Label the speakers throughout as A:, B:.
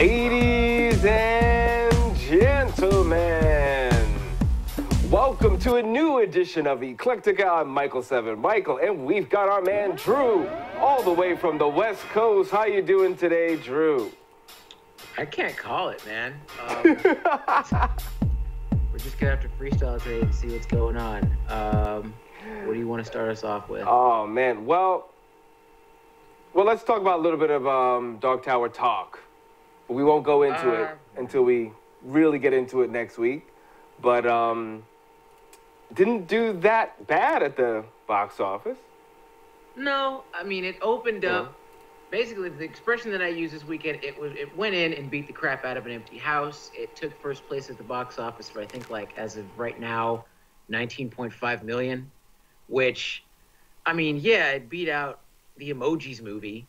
A: Ladies and gentlemen, welcome to a new edition of ECLECTICKA. I'm Michael 7 Michael, and we've got our man Drew, all the way from the West Coast. How you doing today, Drew?
B: I can't call it, man. We're just gonna have to freestyle today and see what's going on. What do you want to start us off with?
A: Oh man, well, let's talk about a little bit of Dark Tower talk. We won't go into it until we really get into it next week. But didn't do that bad at the box office.
B: No, I mean it opened up. Basically, the expression that I used this weekend, it went in and beat the crap out of an empty house. It took first place at the box office for I think like as of right now, 19.5 million, which, I mean, yeah, it beat out the Emojis movie.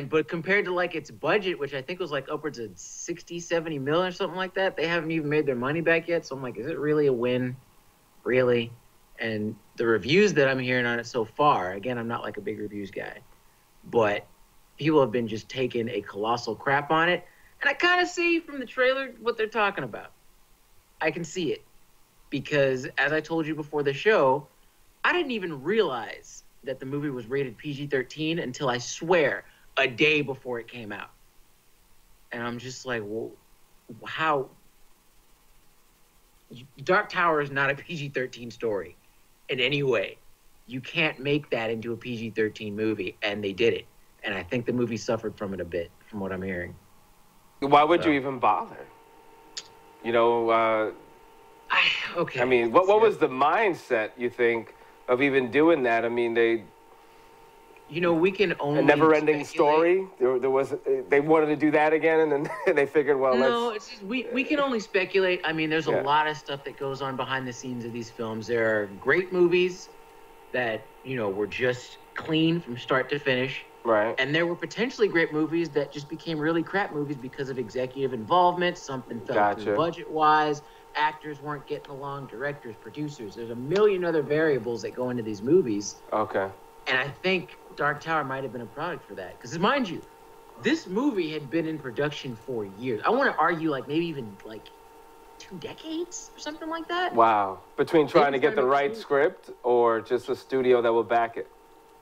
B: But compared to like its budget, which I think was like upwards of 60, 70 million or something like that, they haven't even made their money back yet. So I'm like, is it really a win? Really? And the reviews that I'm hearing on it so far, again, I'm not like a big reviews guy, but people have been just taking a colossal crap on it. And I kind of see from the trailer what they're talking about. I can see it because, as I told you before the show, I didn't even realize that the movie was rated PG-13 until, I swear, a day before it came out. And I'm just like, well, how? Dark Tower is not a PG-13 story in any way. You can't make that into a PG-13 movie, and they did it. And I think the movie suffered from it a bit, from what I'm hearing.
A: Why would you even bother? You know,
B: okay.
A: I mean, what was the mindset, you think, of even doing that? I mean,
B: you know, we can only...
A: A never-ending story? They wanted to do that again, and then they figured, well,
B: no, it's just, we can only speculate. I mean, there's a lot of stuff that goes on behind the scenes of these films. There are great movies that, you know, were just clean from start to finish.
A: Right.
B: And there were potentially great movies that just became really crap movies because of executive involvement. Something fell through budget-wise. Actors weren't getting along. Directors, producers. There's a million other variables that go into these movies.
A: Okay.
B: And I think Dark Tower might have been a product for that. Because, mind you, this movie had been in production for years. I want to argue, like, maybe even, like, 2 decades or something like that.
A: Wow. Between trying to get the right script or just a studio that will back it?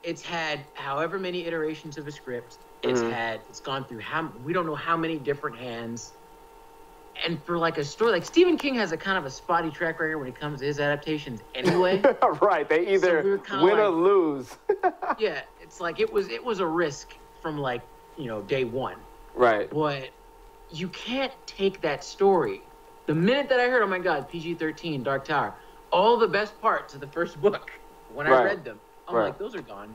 B: It's had however many iterations of a script. It's gone through we don't know how many different hands. And for like a story, like Stephen King has a kind of a spotty track record when it comes to his adaptations anyway.
A: Right. They either win or lose.
B: Yeah. It's like, it was a risk from like, you know, day one.
A: Right.
B: But you can't take that story. The minute that I heard, oh my God, PG-13, Dark Tower, all the best parts of the first book, when I read them, I'm like, those are gone.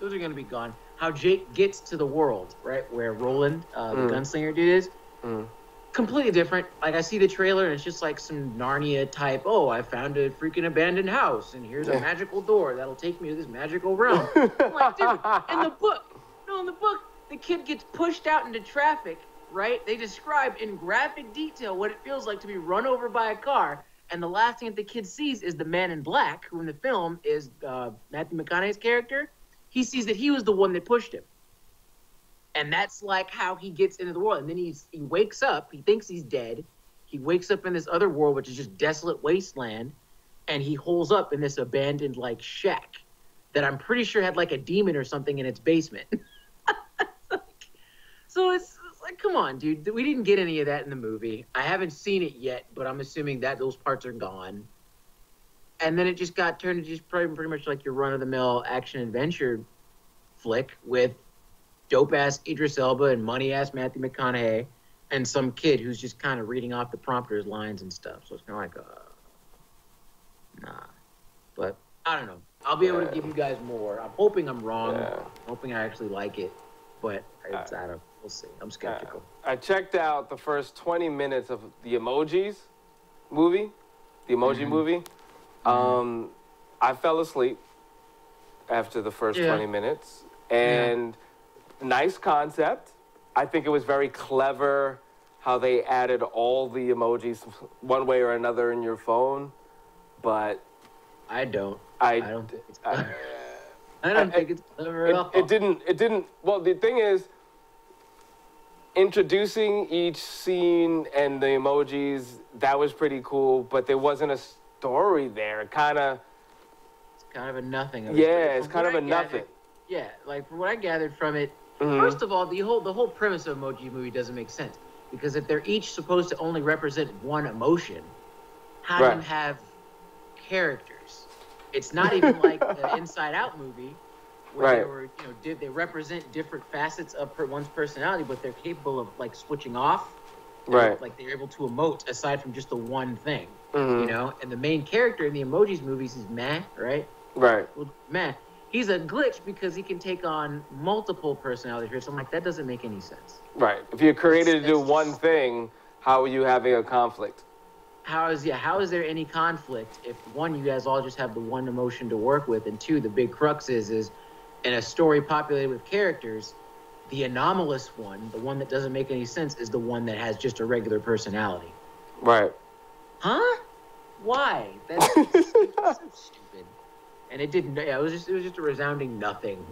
B: Those are going to be gone. How Jake gets to the world, right, where Roland, the gunslinger dude is, completely different. Like, I see the trailer, and it's just like some Narnia type, oh, I found a freaking abandoned house, and here's a magical door that'll take me to this magical realm. I'm like, dude, in the book, the kid gets pushed out into traffic, right? They describe in graphic detail what it feels like to be run over by a car. And the last thing that the kid sees is the man in black, who in the film is Matthew McConaughey's character. He sees that he was the one that pushed him. And that's like how he gets into the world. And then he wakes up. He thinks he's dead. He wakes up in this other world, which is just desolate wasteland. And he holes up in this abandoned, like, shack that I'm pretty sure had, like, a demon or something in its basement. So it's like, come on, dude. We didn't get any of that in the movie. I haven't seen it yet, but I'm assuming that those parts are gone. And then it just got turned to just pretty much like your run-of-the-mill action-adventure flick with dope-ass Idris Elba and money-ass Matthew McConaughey and some kid who's just kind of reading off the prompter's lines and stuff. So it's kind of like, nah. But I don't know. I'll be able to give you guys more. I'm hoping I'm wrong. I'm hoping I actually like it. But I don't. We'll see. I'm skeptical.
A: I checked out the first 20 minutes of the Emojis movie, the Emoji movie. I fell asleep after the first 20 minutes. And nice concept. I think it was very clever how they added all the emojis one way or another in your phone. But
B: I don't think it's clever. I don't think it's clever at all.
A: It didn't. Well, the thing is, introducing each scene and the emojis, that was pretty cool, but there wasn't a story there. It's kind of
B: a nothing.
A: It's kind of a nothing.
B: Yeah, like from what I gathered from it, first of all, the whole premise of Emoji Movie doesn't make sense, because if they're each supposed to only represent one emotion, how do you have characters? It's not even like the Inside Out movie, where they were, they represent different facets of one's personality, but they're capable of like switching off. Like they're able to emote aside from just the one thing, And the main character in the Emojis movies is meh, right?
A: Right.
B: Well, meh. He's a glitch because he can take on multiple personality traits. I'm like, that doesn't make any sense.
A: Right. If you're created to do one thing, how are you having a conflict?
B: How is there any conflict if, one, you guys all just have the one emotion to work with, and two, the big crux is in a story populated with characters, the anomalous one, the one that doesn't make any sense, is the one that has just a regular personality.
A: Right.
B: Huh? Why? That's so stupid. And it didn't. Yeah, it was just a resounding nothing.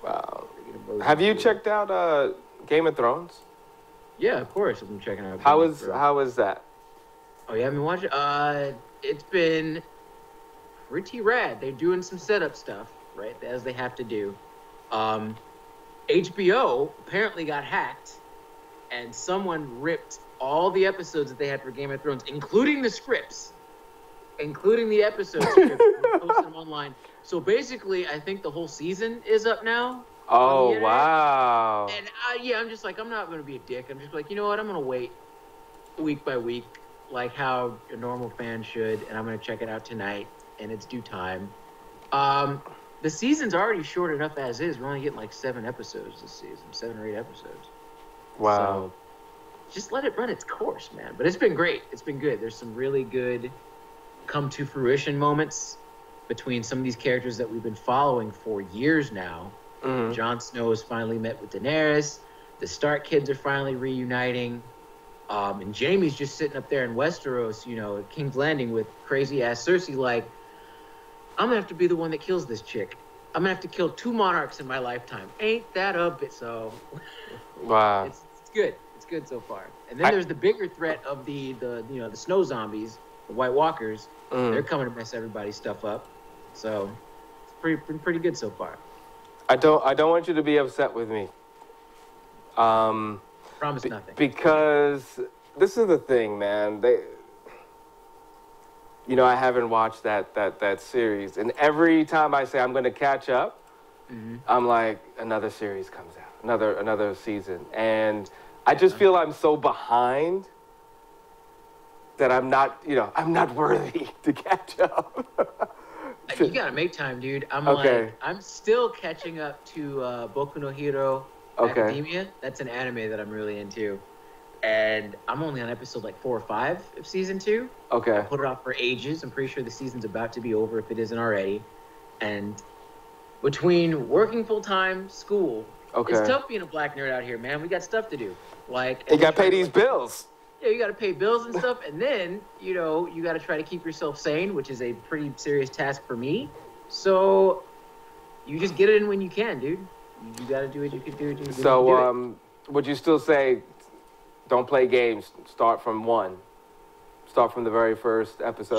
A: Wow. Have you checked out Game of Thrones?
B: Yeah, of course. I've been checking out.
A: How is that?
B: Oh, you haven't watched it? It's been pretty rad. They're doing some setup stuff, right, as they have to do. HBO apparently got hacked, and someone ripped all the episodes that they had for Game of Thrones, including the scripts, including the episode scripts, and posted them online. So basically, I think the whole season is up now.
A: Oh, wow.
B: And I'm just like, I'm not going to be a dick. I'm just like, you know what? I'm going to wait week by week, like how a normal fan should, and I'm going to check it out tonight, and it's due time. The season's already short enough as is. We're only getting like 7 episodes this season, 7 or 8 episodes.
A: Wow.
B: So just let it run its course, man. But it's been great. It's been good. There's some really good come to fruition moments between some of these characters that we've been following for years now.
A: Mm-hmm.
B: Jon Snow has finally met with Daenerys. The Stark kids are finally reuniting. And Jaime's just sitting up there in Westeros, at King's Landing with crazy-ass Cersei, like, I'm going to have to be the one that kills this chick. I'm going to have to kill 2 monarchs in my lifetime. Ain't that a bit? So,
A: wow.
B: It's good. It's good so far. And then there's the bigger threat of the snow zombies, the White Walkers. They're coming to mess everybody's stuff up. So, it's pretty good so far.
A: I don't want you to be upset with me.
B: Promise nothing.
A: Because this is the thing, man. I haven't watched that series, and every time I say I'm going to catch up, I'm like, another series comes out, another season, and I just feel I'm so behind that I'm not worthy to catch up.
B: You gotta make time, dude. I'm still catching up to Boku no Hero Academia. That's an anime that I'm really into. And I'm only on episode like 4 or 5 of season 2.
A: Okay.
B: I put it off for ages. I'm pretty sure the season's about to be over if it isn't already. And between working full-time, school, it's tough being a black nerd out here, man. We got stuff to do. Like,
A: you gotta pay these bills.
B: Yeah, you got to pay bills and stuff, and then, you got to try to keep yourself sane, which is a pretty serious task for me. So, you just get it in when you can, dude. You got to do what you can do.
A: So, would you still say, don't play games, start from 1? Start from the very first episode?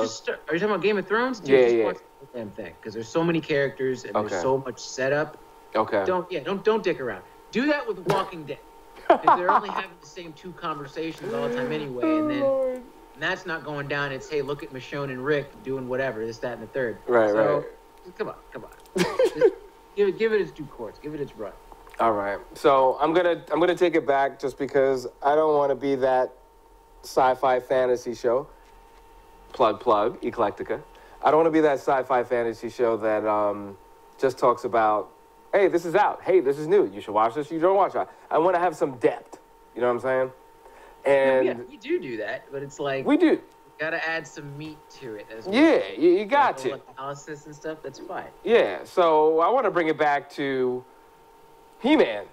B: Are you talking about Game of Thrones? Dude,
A: yeah.
B: Watch the damn thing, because there's so many characters, and there's so much setup.
A: Okay.
B: Don't dick around. Do that with Walking Dead. Because they're only having the same 2 conversations all the time anyway, and that's not going down. It's, hey, look at Michonne and Rick doing whatever, this, that, and the third.
A: Right.
B: Come on. Just give it its due course. Give it its run.
A: All right. So I'm gonna take it back just because I don't want to be that sci-fi fantasy show. Plug, ECLECTICKA. I don't want to be that sci-fi fantasy show that just talks about, hey, this is out. Hey, this is new. You should watch this. You don't watch it. I want to have some depth. You know what I'm saying? And
B: yeah, we do that, but it's like
A: we do.
B: Got to add some meat to it. As well.
A: Yeah, you got to.
B: Analysis and stuff. That's fine.
A: Yeah. So I want to bring it back to He-Man.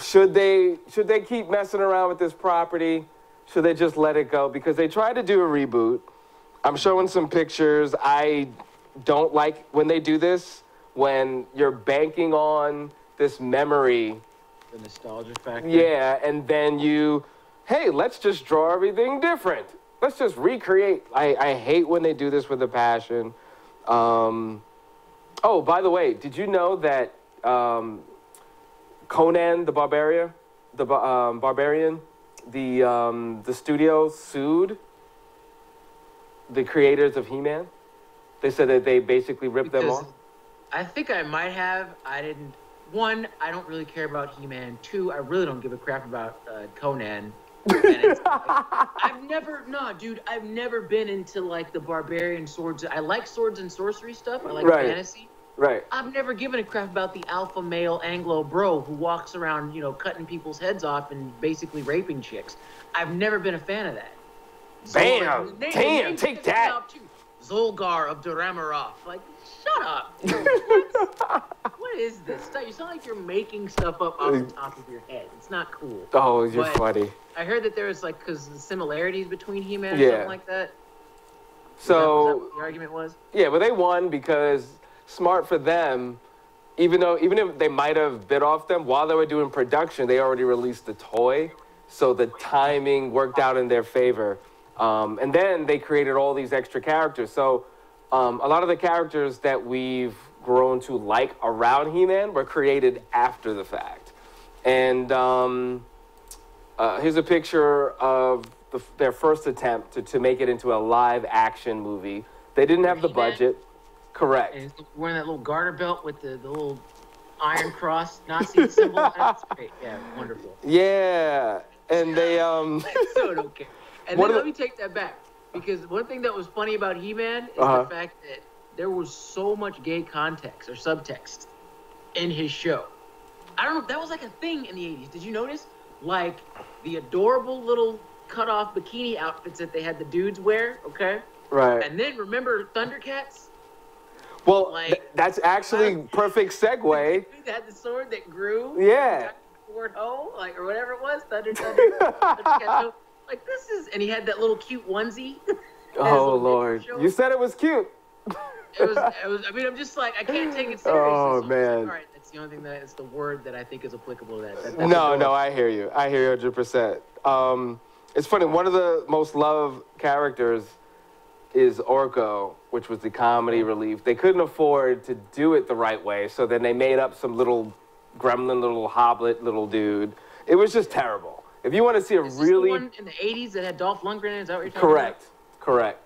A: Should they keep messing around with this property? Should they just let it go? Because they tried to do a reboot. I'm showing some pictures. I don't like when they do this, when you're banking on this memory.
B: The nostalgia factor.
A: Yeah, and then hey, let's just draw everything different. Let's just recreate. I hate when they do this with a passion. Oh, by the way, did you know that Conan the Barbarian, the studio sued the creators of He-Man? They said that they basically ripped them off.
B: I think I might have. I didn't. One, I don't really care about He-Man. Two, I really don't give a crap about Conan. And it's I've never been into like the barbarian swords. I like swords and sorcery stuff. I like fantasy.
A: Right.
B: I've never given a crap about the alpha male Anglo bro who walks around, cutting people's heads off and basically raping chicks. I've never been a fan of that.
A: Bam! Damn! Take that!
B: Zolgar of Duramarov. Like, shut up. What is this stuff? You sound like you're making stuff up off the top of your head. It's not cool.
A: Oh, you're funny.
B: I heard that there was because the similarities between He-Man and something like that.
A: So
B: was that what the argument was?
A: Yeah, but they won because smart for them. Even if they might have bit off them while they were doing production, they already released the toy, so the timing worked out in their favor. And then they created all these extra characters. So a lot of the characters that we've grown to like around He-Man were created after the fact. And here's a picture of their first attempt to make it into a live action movie. They didn't have the budget. Correct.
B: And he's wearing that little garter belt with the little Iron Cross Nazi symbol. That's great. Yeah, wonderful.
A: Yeah. And they
B: so don't care. And then let me take that back, because one thing that was funny about He-Man is the fact that there was so much gay context or subtext in his show. I don't know if that was like a thing in the 80s. Did you notice? Like the adorable little cut-off bikini outfits that they had the dudes wear, okay?
A: Right.
B: And then remember Thundercats?
A: Well, that's actually perfect segue.
B: They had the sword that grew.
A: Yeah.
B: Sword hoe, or whatever it was. Thundercats. Like, this is, and he had that little cute onesie.
A: Oh Lord! You said it was cute.
B: It was. I mean, I'm just like, I can't take it seriously.
A: Oh
B: so
A: man!
B: All right, that's the only thing it's the word that I think is applicable to that.
A: No, I hear you. I hear you 100%. It's funny. One of the most loved characters is Orko, which was the comedy relief. They couldn't afford to do it the right way, so then they made up some little gremlin, little hoblet, little dude. It was just terrible. If you want to see a really...
B: the one in the 80s that had Dolph Lundgren in it? Is that what you're talking about?
A: Correct.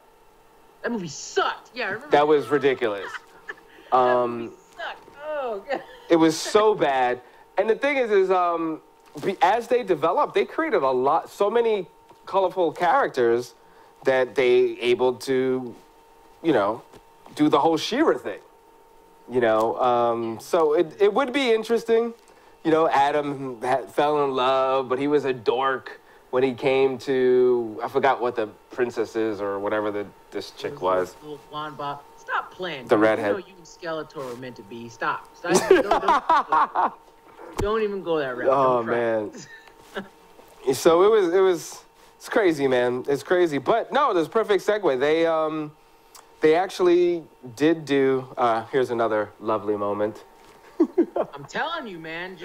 B: That movie sucked. Yeah, I remember.
A: That was ridiculous.
B: That movie sucked. Oh, God.
A: It was so bad. And the thing is as they developed, they created so many colorful characters that they able to, do the whole She-Ra thing. So it would be interesting. Adam fell in love, but he was a dork when he came to, I forgot what the princess is or whatever this chick was.
B: Little blonde bob. Stop playing.
A: The redhead.
B: You and Skeletor were meant to be. Stop. Don't even go that route.
A: Oh, man. So it's crazy, man. It's crazy. But no, there's perfect segue. They actually did do, here's another lovely moment.
B: I'm telling you, man.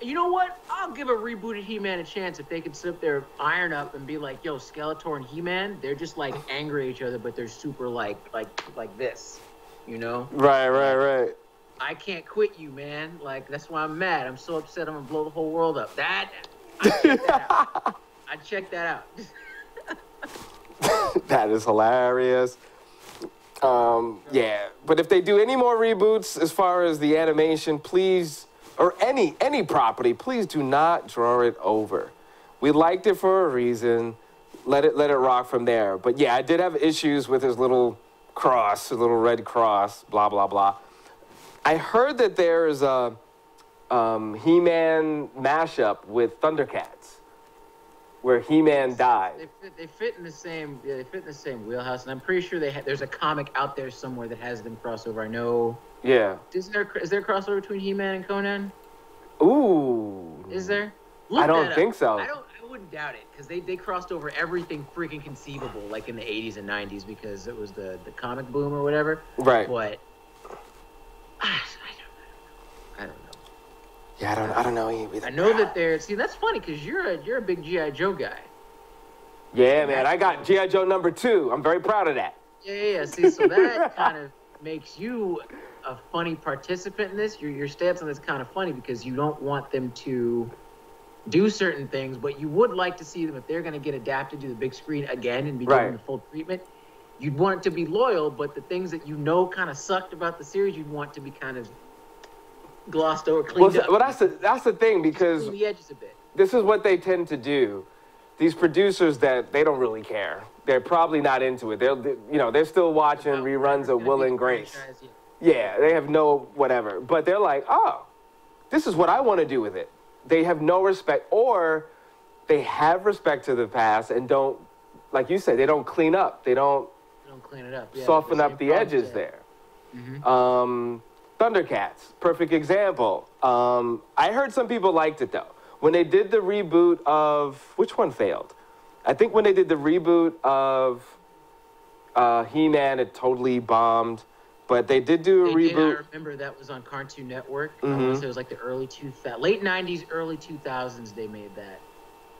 B: You know what? I'll give a rebooted He-Man a chance if they could sit up there, iron up, and be like, "Yo, Skeletor and He-Man, they're just like angry at each other, but they're super like this,
A: Right.
B: I can't quit you, man. Like that's why I'm mad. I'm so upset. I'm gonna blow the whole world up. I'd check that out.
A: That is hilarious. Yeah, but if they do any more reboots as far as the animation, please, or any property, please do not draw it over. We liked it for a reason. Let it rock from there. But yeah, I did have issues with his little cross, his little red cross, blah, blah, blah. I heard that there's a He-Man mashup with Thundercats, where He-Man died.
B: They fit in the same. Yeah, they fit in the same wheelhouse, and I'm pretty sure there's a comic out there somewhere that has them crossover. I know.
A: Yeah.
B: Is there a crossover between He-Man and Conan?
A: Ooh.
B: Is there?
A: I don't think so.
B: I wouldn't doubt it, because they crossed over everything freaking conceivable, like in the 80s and 90s, because it was the comic boom or whatever.
A: Right.
B: But I don't know.
A: Yeah, I don't know either.
B: I know that they're... See, that's funny, because you're a big G.I. Joe guy.
A: Yeah, man, I got G.I. Joe #2. I'm very proud of that.
B: Yeah. See, so that kind of makes you a funny participant in this. Your stance on this is kind of funny because you don't want them to do certain things, but you would like to see them, if they're going to get adapted to the big screen again and be given the full treatment, you'd want it to be loyal, but the things that you know kind of sucked about the series, you'd want to be kind of glossed over, cleaned up.
A: Well, that's the thing, because
B: clean the edges a bit.
A: This is what they tend to do. These producers that they don't really care. They're probably not into it. They're still watching reruns of Will and Grace. Yeah, they have no whatever. But they're like, oh, this is what I want to do with it. They have no respect, or they have respect to the past and don't, like you said, they don't clean up. They don't
B: clean it up. Yeah,
A: soften up the edges there. Mm-hmm. Thundercats, perfect example. I heard some people liked it though. When they did the reboot of, which one failed? I think when they did the reboot of He-Man, it totally bombed. But they did do a reboot.
B: I remember that was on Cartoon Network. I want to say it was like the late 90s, early 2000s they made that.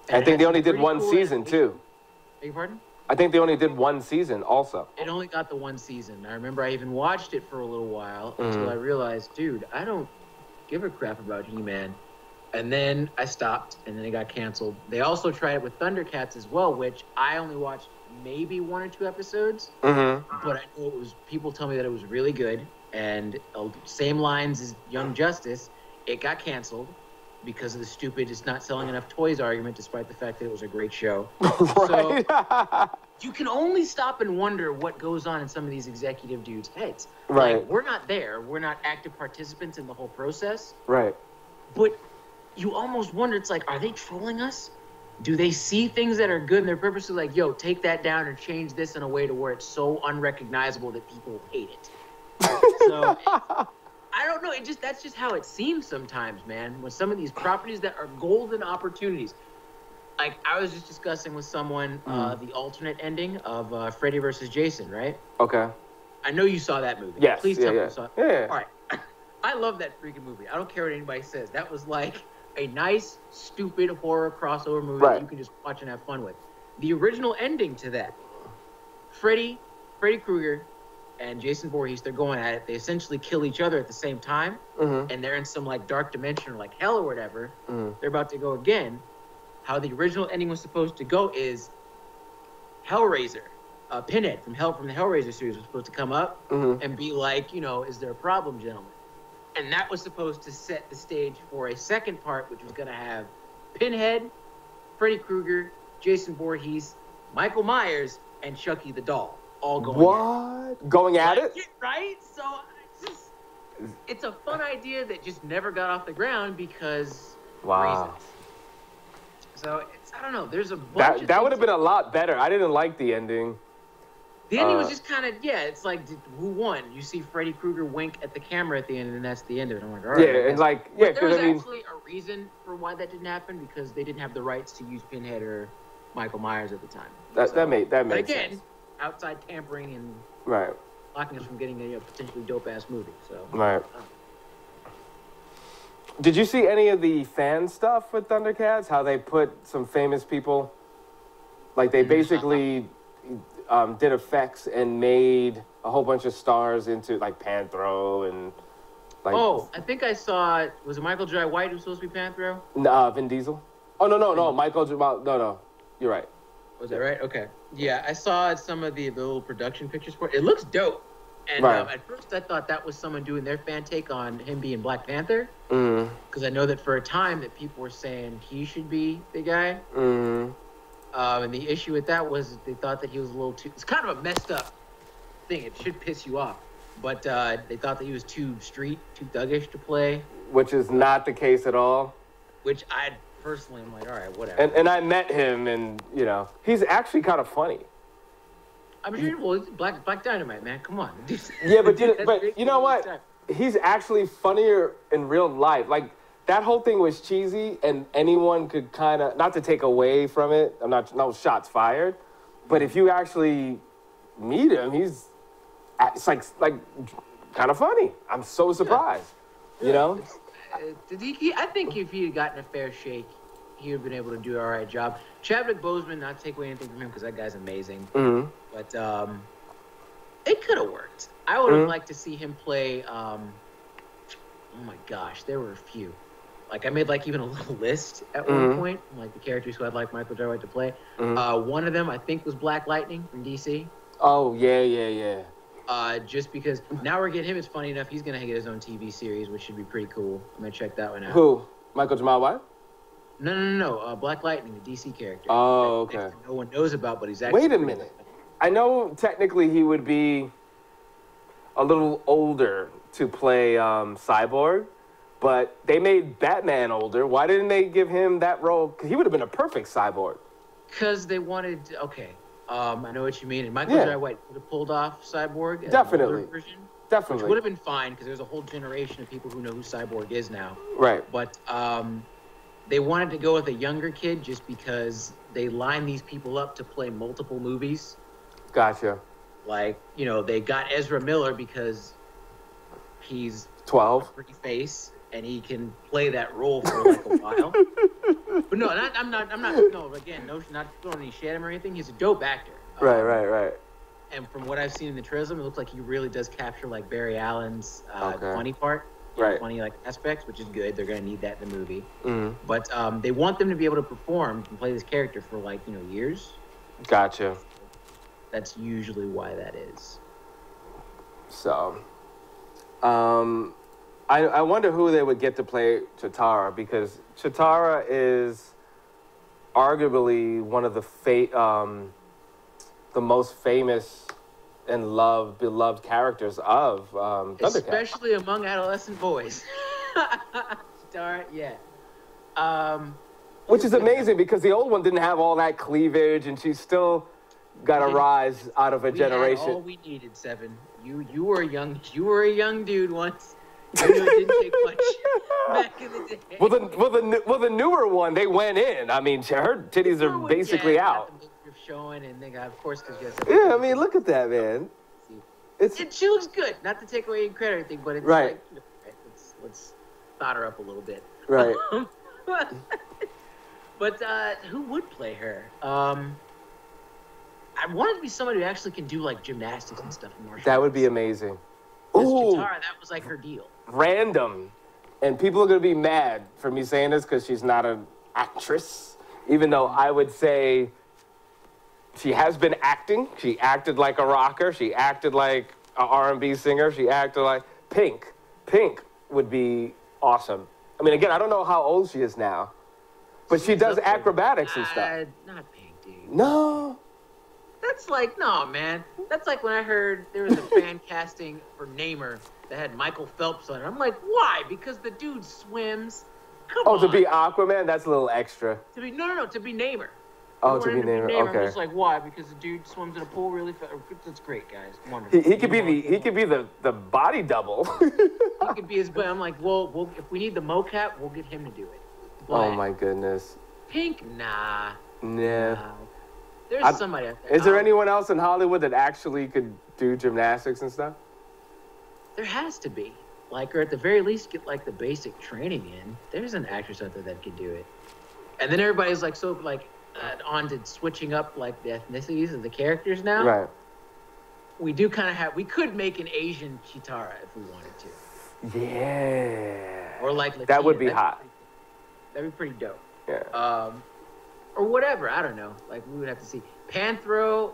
A: And I think they only did one season too.
B: Beg your pardon?
A: I think they only did one season also.
B: It only got the one season. I remember I even watched it for a little while until I realized, dude, I don't give a crap about He-Man. And then I stopped, and then it got canceled. They also tried it with Thundercats as well, which I only watched maybe 1 or 2 episodes. But I know people tell me that it was really good. And same lines as Young Justice, it got canceled because of the stupid "it's not selling enough toys" argument, despite the fact that it was a great show.
A: Right.
B: So you can only stop and wonder what goes on in some of these executive dudes' heads.
A: Right.
B: Like, we're not there. We're not active participants in the whole process.
A: Right.
B: But you almost wonder, it's like, are they trolling us? Do they see things that are good and they're purposely like, yo, take that down or change this in a way to where it's so unrecognizable that people hate it? So I don't know. That's just how it seems sometimes, man. With some of these properties that are golden opportunities. Like, I was just discussing with someone the alternate ending of Freddy versus Jason, right?
A: Okay.
B: I know you saw that movie.
A: Yes.
B: Please tell me you saw it.
A: Yeah.
B: All right. I love that freaking movie. I don't care what anybody says. That was like a nice, stupid horror crossover movie that you can just watch and have fun with. The original ending to that, Freddy Krueger and Jason Voorhees, they're going at it. They essentially kill each other at the same time, and they're in some like dark dimension or like hell or whatever. They're about to go again. How the original ending was supposed to go is Hellraiser, Pinhead from the Hellraiser series was supposed to come up and be like, is there a problem, gentlemen? And that was supposed to set the stage for a second part, which was going to have Pinhead, Freddy Krueger, Jason Voorhees, Michael Myers, and Chucky the doll all going at it. Right? So it's a fun idea that just never got off the ground because reasons. So I don't know. There's a bunch
A: that would have been a lot better. I didn't like the ending.
B: The ending was just kind of, it's like, who won? You see Freddy Krueger wink at the camera at the end, and that's the end of it. I'm like, all right.
A: Yeah, and like,
B: but there was actually a reason for why that didn't happen, because they didn't have the rights to use Pinhead or Michael Myers at the time.
A: That made sense.
B: Again, outside tampering and blocking us from getting a potentially dope-ass movie. So.
A: Right. Did you see any of the fan stuff with Thundercats? How they put some famous people, like they basically did effects and made a whole bunch of stars into like Panthro and like.
B: Oh, I think I saw. Was it Michael Jai White who was supposed to be Panthro?
A: Vin Diesel. Oh no, Michael. No, you're right.
B: Was that right? Okay. Yeah, I saw some of the little production pictures for it. It looks dope. And at first I thought that was someone doing their fan take on him being Black Panther. Because I know that for a time that people were saying he should be the guy. And the issue with that was they thought that he was a little too... It's kind of a messed up thing. It should piss you off. But they thought that he was too street, too thuggish to play.
A: Which is not the case at all.
B: Which I personally am like, all right, whatever.
A: And I met him and, he's actually kind of funny.
B: I'm sure, well, it's Black Dynamite, man. Come on.
A: Yeah, but you know what? He's actually funnier in real life. Like, that whole thing was cheesy, and anyone could kind of, not to take away from it, no shots fired, but if you actually meet him, it's like kind of funny. I'm so surprised. Yeah. You know?
B: I think if he had gotten a fair shake, he would have been able to do an all right job. Chadwick Boseman, not to take away anything from him because that guy's amazing.
A: Mm-hmm.
B: But it could have worked. I would have liked to see him play. Oh my gosh, there were a few. Like I made like even a little list at one point, like the characters who I'd like Michael Jai White to play. One of them I think was Black Lightning from DC.
A: Oh yeah.
B: Just because now we're getting him. It's funny enough. He's gonna get his own TV series, which should be pretty cool. I'm gonna check that one out.
A: Who? Michael Jamal White?
B: No. Black Lightning, the DC character.
A: Oh, okay.
B: No one knows about, but he's actually.
A: Wait a minute. I know technically he would be a little older to play Cyborg, but they made Batman older. Why didn't they give him that role? Because he would have been a perfect Cyborg.
B: Because they wanted. Okay. I know what you mean. And Michael Jai White would have pulled off Cyborg.
A: Definitely.
B: Version,
A: Definitely.
B: Which would have been fine because there's a whole generation of people who know who Cyborg is now.
A: Right.
B: But they wanted to go with a younger kid just because they line these people up to play multiple movies.
A: Gotcha.
B: Like, you know, they got Ezra Miller because he's
A: 12.
B: A pretty face and he can play that role for like a while. But no, not throwing any shade at him or anything. He's a dope actor.
A: Right.
B: And from what I've seen in the trailer, it looks like he really does capture like Barry Allen's funny part. Funny like aspects, which is good. They're gonna need that in the movie. But they want them to be able to perform and play this character for like, you know, years.
A: Gotcha.
B: That's usually why that is.
A: So, I wonder who they would get to play Chitara, because Chitara is arguably one of the most famous and beloved characters of Thundercats.
B: Especially among adolescent boys. Chitara, yeah.
A: Which is amazing because the old one didn't have all that cleavage, and she still got a rise out of a generation.
B: Had all we needed, Seven. You were a young dude once. You know it didn't take much back in the day.
A: Well, the newer one, they went in. I mean, her titties are basically out.
B: Showing and they got, of course, because
A: I mean, look at that, man.
B: She looks good. Not to take away credit or anything, but it's
A: right.
B: Like, let's thought her up a little bit.
A: Right.
B: But who would play her? I wanted to be somebody who actually can do like gymnastics and stuff.
A: That would be amazing.
B: Ooh, Chitara, that was like her deal.
A: Random, and people are gonna be mad for me saying this because she's not an actress, even though I would say she has been acting. She acted like a rocker. She acted like an R&B singer. She acted like Pink. Pink would be awesome. I mean, again, I don't know how old she is now, but she does acrobatics and stuff.
B: Not Pink, dude.
A: No.
B: That's like, no, man. That's like when I heard there was a fan casting for Namor that had Michael Phelps on it. I'm like, why? Because the dude swims. Come on.
A: Oh, to be Aquaman? That's a little extra.
B: To be Namor.
A: Oh, to be Namor. Okay.
B: I'm just like, why? Because the dude swims in a pool really fast. That's great, guys. Wonderful.
A: He could be the body double.
B: He could be his. But I'm like, well, if we need the mocap, we'll get him to do it. But
A: oh my goodness.
B: Pink, nah.
A: Nah.
B: There's somebody out there.
A: Is there anyone else in Hollywood that actually could do gymnastics and stuff?
B: There has to be. Like, or at the very least, get like the basic training in. There's an actress out there that could do it. And then everybody's like, so like, on to switching up like the ethnicities of the characters now.
A: Right.
B: We do kind of have. We could make an Asian Chitara if we wanted to.
A: Yeah.
B: Or like Latina.
A: That would be hot.
B: That'd be pretty dope.
A: Yeah.
B: Or whatever. I don't know. Like we would have to see. Panthro.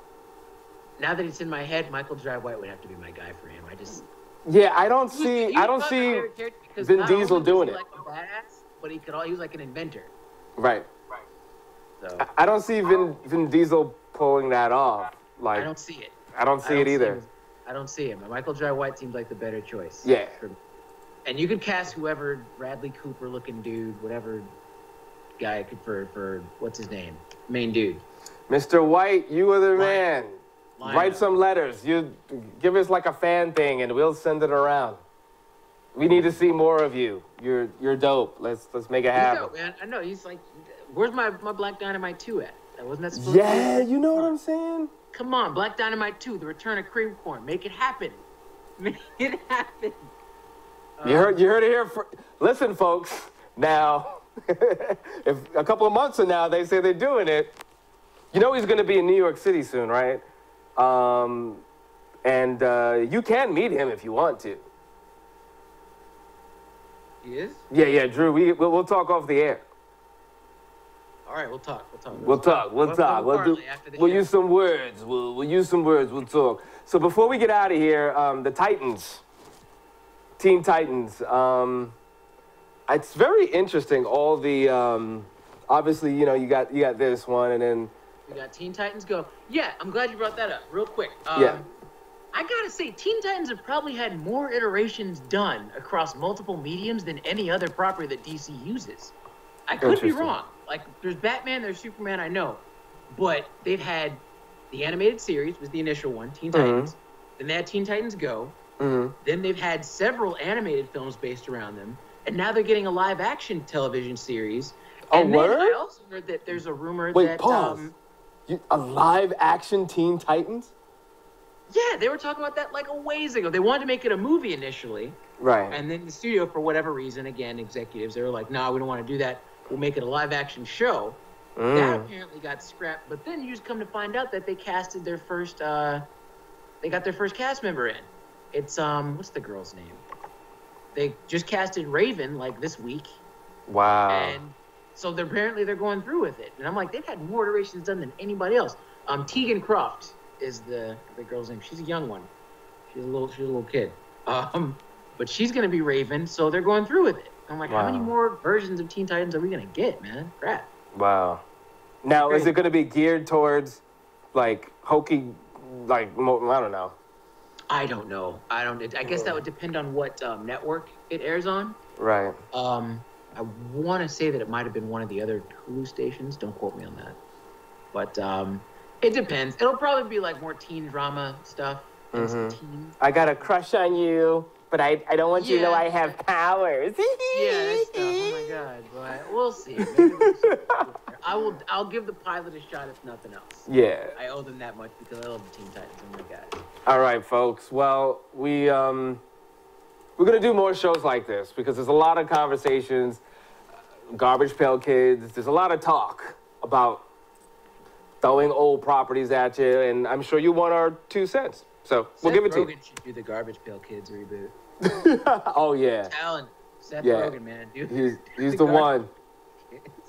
B: Now that it's in my head, Michael Jai White would have to be my guy for him.
A: Yeah, I don't see Vin Diesel doing it.
B: Like a badass, but he was like an inventor.
A: Right.
B: So
A: I don't see Vin Diesel pulling that off. Like
B: I don't see it.
A: I don't see it either.
B: I don't see him. Michael Jai White seems like the better choice.
A: Yeah.
B: And you could cast whoever, Bradley Cooper looking dude, whatever guy could for what's his name? Main dude.
A: Mr. White, you are the man. Write some letters. You give us like a fan thing and we'll send it around. We need to see more of you. You're dope. Let's make it happen.
B: He's dope, man. I know. He's like, where's my Black Dynamite 2 at? Wasn't that supposed
A: to be? You know what I'm saying?
B: Come on, Black Dynamite 2, The Return of Cream Corn. Make it happen. Make it happen.
A: You heard it here. Listen, folks. Now, if a couple of months from now they say they're doing it, you know he's going to be in New York City soon, right? And you can meet him if you want to.
B: He is?
A: Yeah, Drew. We'll talk off the air.
B: All right, we'll talk.
A: We'll talk. We'll use some words. We'll use some words. We'll talk. So before we get out of here, the Titans, Teen Titans. It's very interesting. All the obviously, you got this one, and then
B: we got Teen Titans Go. Yeah, I'm glad you brought that up. Real quick.
A: Yeah.
B: I gotta say, Teen Titans have probably had more iterations done across multiple mediums than any other property that DC uses. I could be wrong. Like, there's Batman, there's Superman, I know. But they've had the animated series, was the initial one, Teen Titans. Then they had Teen Titans Go. Then they've had several animated films based around them. And now they're getting a live-action television series. And then I also heard that there's a rumor that...
A: pause. A live-action Teen Titans?
B: Yeah, they were talking about that like a ways ago. They wanted to make it a movie initially.
A: Right.
B: And then the studio, for whatever reason, again, executives, they were like, no, we don't want to do that. We'll make it a live-action show. That apparently got scrapped. But then you just come to find out that they casted their first, they got their first cast member in. It's, what's the girl's name? They just casted Raven, like, this week.
A: Wow.
B: And so apparently they're going through with it. And I'm like, they've had more iterations done than anybody else. Tegan Croft is the girl's name. She's a young one. She's a little kid. But she's gonna be Raven, so they're going through with it. I'm like, how many more versions of Teen Titans are we gonna get, man? Crap.
A: Wow. Now, is it gonna be geared towards like hokey, like I don't know.
B: I don't know. I guess that would depend on what network it airs on.
A: Right.
B: I want to say that it might have been one of the other Hulu stations. Don't quote me on that. But it depends. It'll probably be like more teen drama stuff. Teen.
A: I got a crush on you, but I don't want you to know I have powers.
B: Yeah, that stuff. Oh my god. But we'll see. Maybe I'll give the pilot a shot if nothing else.
A: Yeah.
B: I owe them that much because I love the Teen Titans. Oh my god.
A: All right, folks. Well, we're gonna do more shows like this because there's a lot of conversations, Garbage Pail Kids. There's a lot of talk about throwing old properties at you, and I'm sure you want our 2 cents. So we'll give it to you.
B: Seth Rogen should do the Garbage Pail Kids reboot.
A: Oh yeah.
B: Talent. Seth Rogen, man.
A: He's the one.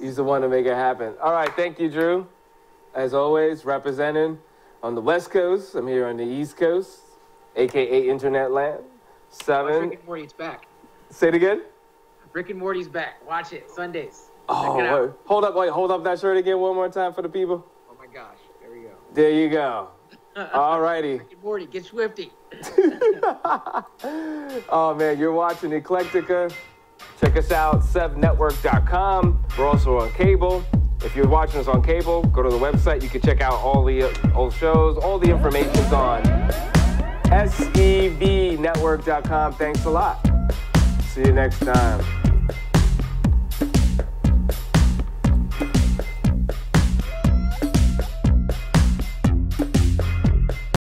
A: He's the one to make it happen. All right, thank you, Drew. As always, representing on the West Coast. I'm here on the East Coast, aka Internet Land. 7.
B: Rick and Morty, it's back.
A: Say it again.
B: Rick and Morty's back. Watch it Sundays.
A: Oh, hold up that shirt again one more time for the people.
B: Oh my gosh, there we go.
A: There you go. All righty.
B: Rick and Morty, get swifty.
A: Oh man, you're watching Eclectica. Check us out, sevnetwork.com. We're also on cable. If you're watching us on cable, go to the website. You can check out all the old shows. All the information's on sevnetwork.com. Thanks a lot. See you next time.